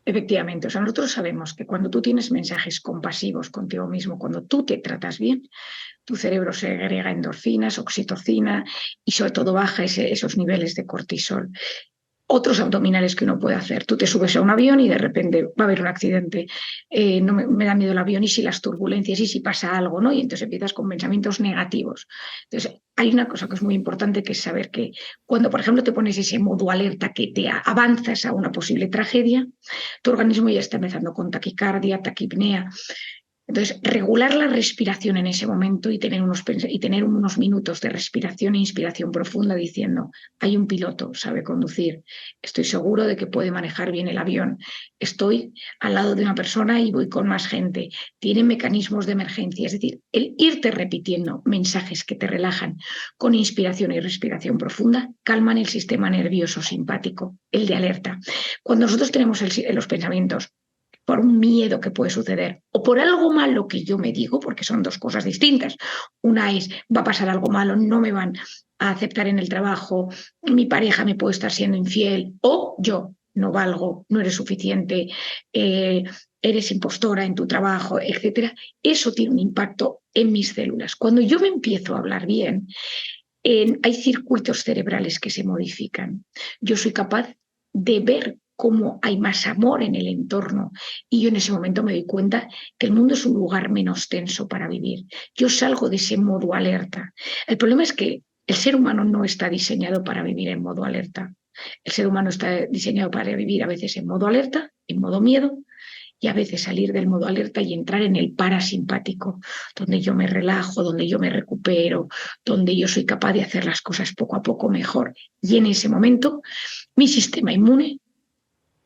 Efectivamente, o sea, nosotros sabemos que cuando tú tienes mensajes compasivos contigo mismo, cuando tú te tratas bien, tu cerebro segrega endorfinas, oxitocina y sobre todo baja esos niveles de cortisol. otros abdominales que uno puede hacer. Tú te subes a un avión y de repente va a haber un accidente. No me da miedo el avión y si las turbulencias y si pasa algo, ¿no? Y entonces empiezas con pensamientos negativos. Entonces, hay una cosa que es muy importante, que es saber que cuando, por ejemplo, te pones ese modo alerta que te avanzas a una posible tragedia, tu organismo ya está empezando con taquicardia, taquipnea. Entonces, regular la respiración en ese momento y tener unos minutos de respiración e inspiración profunda diciendo, hay un piloto, sabe conducir, estoy seguro de que puede manejar bien el avión, estoy al lado de una persona y voy con más gente, tiene mecanismos de emergencia. Es decir, el irte repitiendo mensajes que te relajan con inspiración y respiración profunda calman el sistema nervioso simpático, el de alerta. Cuando nosotros tenemos los pensamientos por un miedo que puede suceder o por algo malo que yo me digo, porque son dos cosas distintas. Una es, va a pasar algo malo, no me van a aceptar en el trabajo, mi pareja me puede estar siendo infiel, o yo no valgo, no eres suficiente, eres impostora en tu trabajo, etc. Eso tiene un impacto en mis células. Cuando yo me empiezo a hablar bien, hay circuitos cerebrales que se modifican. Yo soy capaz de ver cómo hay más amor en el entorno y yo en ese momento me doy cuenta que el mundo es un lugar menos tenso para vivir. Yo salgo de ese modo alerta. El problema es que el ser humano no está diseñado para vivir en modo alerta. El ser humano está diseñado para vivir a veces en modo alerta, en modo miedo, y a veces salir del modo alerta y entrar en el parasimpático, donde yo me relajo, donde yo me recupero, donde yo soy capaz de hacer las cosas poco a poco mejor. Y en ese momento mi sistema inmune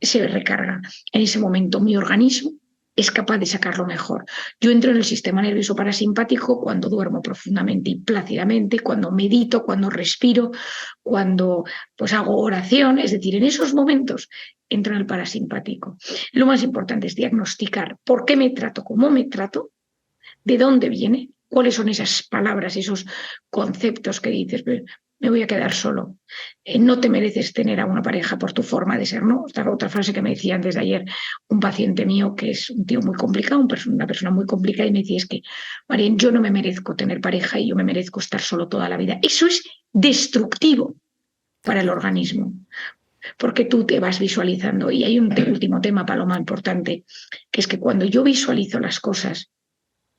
se recarga. En ese momento mi organismo es capaz de sacarlo mejor. Yo entro en el sistema nervioso parasimpático cuando duermo profundamente y plácidamente, cuando medito, cuando respiro, cuando pues hago oración. Es decir, en esos momentos entro en el parasimpático. Lo más importante es diagnosticar por qué me trato, cómo me trato, de dónde viene, cuáles son esas palabras, esos conceptos que dices, me voy a quedar solo, no te mereces tener a una pareja por tu forma de ser, ¿no? Esta otra frase que me decía antes de ayer un paciente mío, que es un tío muy complicado, una persona muy complicada, y me decía, es que, Marian, yo no me merezco tener pareja y yo me merezco estar solo toda la vida. Eso es destructivo para el organismo, porque tú te vas visualizando. Y hay un último tema, Paloma, importante, que es que cuando yo visualizo las cosas,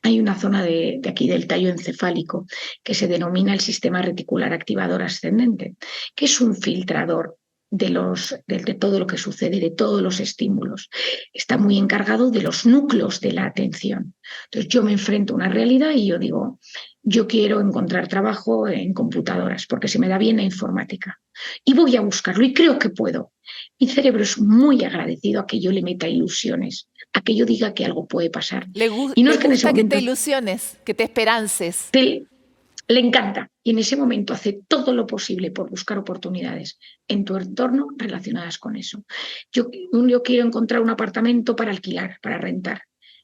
hay una zona de aquí del tallo encefálico que se denomina el sistema reticular activador ascendente, que es un filtrador de todo lo que sucede, de todos los estímulos. Está muy encargado de los núcleos de la atención. Entonces yo me enfrento a una realidad y yo digo, yo quiero encontrar trabajo en computadoras porque se me da bien la informática y voy a buscarlo y creo que puedo. Mi cerebro es muy agradecido a que yo le meta ilusiones, a que yo diga que algo puede pasar. Le gusta que te ilusiones, que te esperances. Le encanta y en ese momento hace todo lo posible por buscar oportunidades en tu entorno relacionadas con eso. Yo quiero encontrar un apartamento para alquilar, para rentar.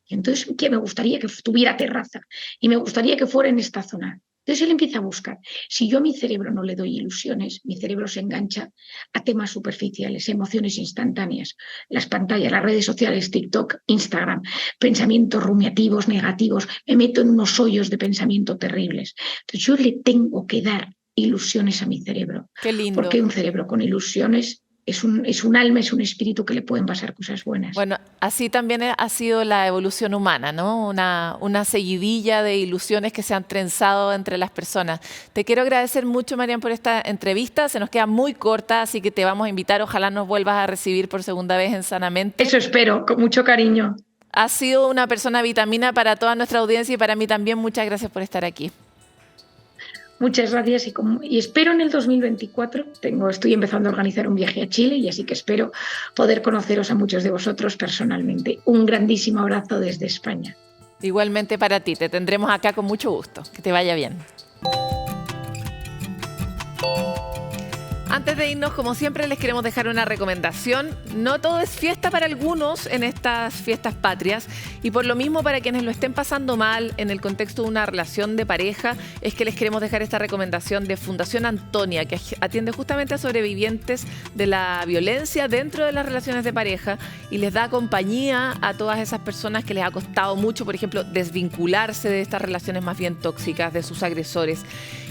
Y entonces, ¿qué? Me gustaría que tuviera terraza y me gustaría que fuera en esta zona. Entonces él empieza a buscar. Si yo a mi cerebro no le doy ilusiones, mi cerebro se engancha a temas superficiales, emociones instantáneas, las pantallas, las redes sociales, TikTok, Instagram, pensamientos rumiativos, negativos, me meto en unos hoyos de pensamiento terribles. Entonces yo le tengo que dar ilusiones a mi cerebro. Qué lindo. Porque un cerebro con ilusiones es un alma, es un espíritu que le pueden pasar cosas buenas. Bueno, así también ha sido la evolución humana, ¿no? Una seguidilla de ilusiones que se han trenzado entre las personas. Te quiero agradecer mucho, Marian, por esta entrevista. Se nos queda muy corta, así que te vamos a invitar. Ojalá nos vuelvas a recibir por segunda vez en Sanamente. Eso espero, con mucho cariño. Has sido una persona vitamina para toda nuestra audiencia y para mí también. Muchas gracias por estar aquí. Muchas gracias y espero en el 2024, estoy empezando a organizar un viaje a Chile y así que espero poder conoceros a muchos de vosotros personalmente. Un grandísimo abrazo desde España. Igualmente para ti, te tendremos acá con mucho gusto. Que te vaya bien. Antes de irnos, como siempre, les queremos dejar una recomendación. No todo es fiesta para algunos en estas fiestas patrias y por lo mismo para quienes lo estén pasando mal en el contexto de una relación de pareja, es que les queremos dejar esta recomendación de Fundación Antonia, que atiende justamente a sobrevivientes de la violencia dentro de las relaciones de pareja y les da compañía a todas esas personas que les ha costado mucho, por ejemplo, desvincularse de estas relaciones más bien tóxicas, de sus agresores.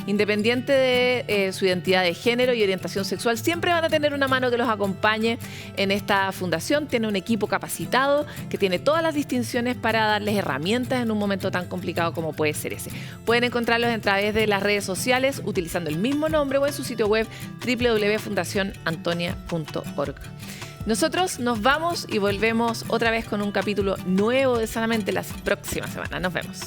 Independiente de su identidad de género y orientación sexual, siempre van a tener una mano que los acompañe en esta fundación. Tiene un equipo capacitado que tiene todas las distinciones para darles herramientas en un momento tan complicado como puede ser ese. Pueden encontrarlos a través de las redes sociales utilizando el mismo nombre o en su sitio web www.fundacionantonia.org. Nosotros nos vamos y volvemos otra vez con un capítulo nuevo de Sanamente las próximas semanas. Nos vemos.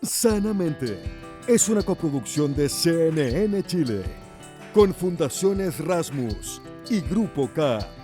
Sanamente es una coproducción de CNN Chile con Fundaciones Rasmus y Grupo K.